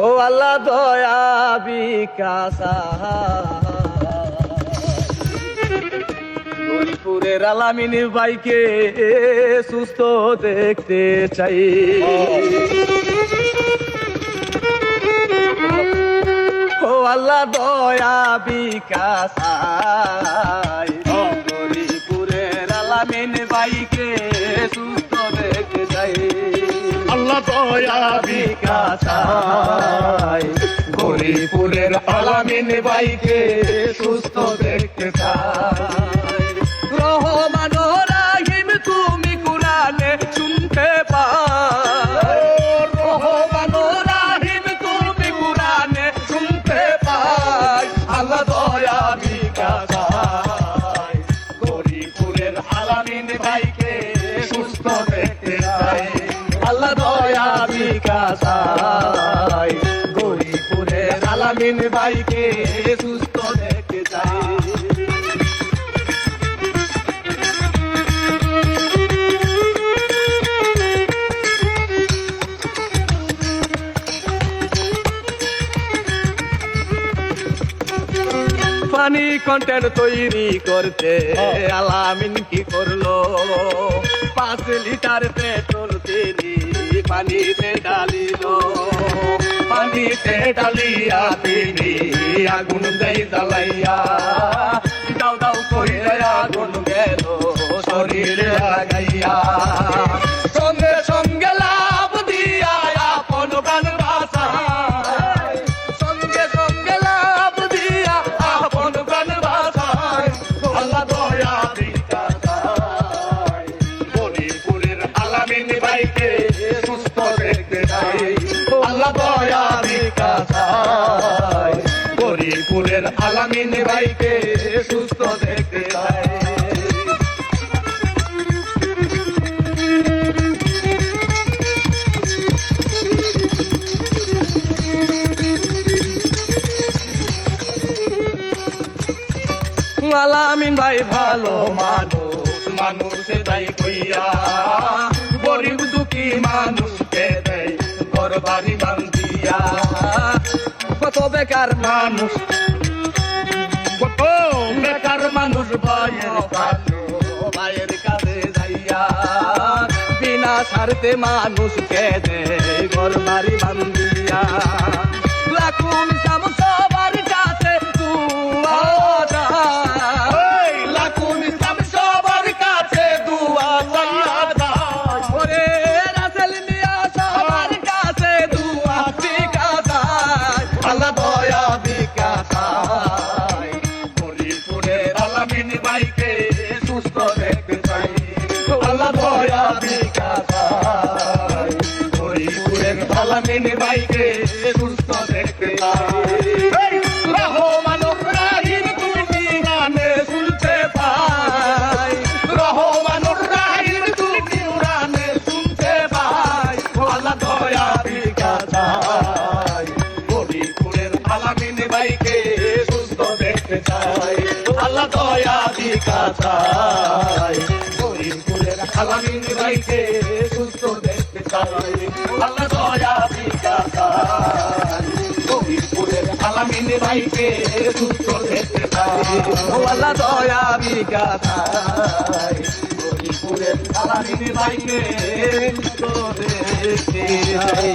ও আল্লাহ দয়া বিকাশা গরিপুরের আলামিন ভাইকে সুস্থ দেখতে চাই। ও আল্লাহ দয়া বিকাশা গরিপুরের আলামিন ভাইকে সুস্থ দেখতে চাই। আল্লাহ দয়া বিকাশা গরিপুরের আলামিন ভাইকে সুস্থ দেখতে চাই। রহমান রাহিম তুমি কুরআনে শুনতে পাও, রহমান রাহিম তুমি কুরআনে শুনতে পাই। আল্লাহ দয়া বিকাশা গরিপুরের আলামিন ভাইকে সুস্থ দেখতে চাই। আল্লাহ দয়া বিকাশা গরিপুরের আলামিন ভাইকে সুস্থ দেখতে চাই। পানি কন্টেন্ট তৈরি করতে আলামিন কি করলো? 5 লিটার পেট্রোল তিনি পানিতে ঢালিল, পানিতে ঢালিয়া তিনি আগুন দেই জ্বালাইয়া, দাও দাও কইরা আগুন গেল শরীরে লাগাইয়া। সঙ্গে সঙ্গে লাভ দিয়া আপন প্রাণ বাঁচায়, সঙ্গে সঙ্গে লাভ দিয়া আপন প্রাণ বাঁচায়। আল্লাহ দয়া বিকাশা গরিপুরের আলামিন ভাইকে সুস্থ দেখতে চাই। আল্লাহ দয়া বিকাশা গরিপুরের আলামিন ভাইকে সুস্থ দেখতে চাই। আলামিন ভাই ভালো মানুষ, মানুষে দায়ী কইয়া গরিব দুঃখী মানুষকে দেয় ঘর বাড়ি বান্ধিয়া। কত বেকার মানুষ, কত বেকার মানুষ ভাইয়ের কাছে যাইয়া বিনা স্বার্থে মানুষকে দেয় ঘর বাড়ি বান্ধিয়া। লাখুন সাম সবার কাছে দুয়া চাই, লাখুন সাম সবার কাছে দুয়া চাই। ওরে রাসেল মিয়া সবার কাছে দুয়া বিকাশায়। আল্লাহ দয়া বিকাশায় গরিপুরের আলামিন ভাইকে সুস্থ দেখতে চাই। আল্লাহ দয়া বিকাশায় গরিপুরের আলামিন ভাইকে সুস্থ দেখতে চাই। রহমান রাহিম তুমি গানে শুনতে পাই, রহমান রাহিম তুমি গানে শুনতে পাই। আল্লাহ দয়া বিকাশায় গরিপুরের আলামিন ভাইকে সুস্থ দেখতে চাই। আল্লাহ দয়া বিকাশায় গরিপুরের আলামিন ভাইকে সুস্থ দেখতে চাই। আল্লাহ দয়া বিকাশায় গরিপুরের আলামিন ভাইকে সুস্থ দেখতে চাই। আল্লাহ দয়া বিকাশায় গরিপুরের আলামিন ভাইকে সুস্থ দেখতে চাই।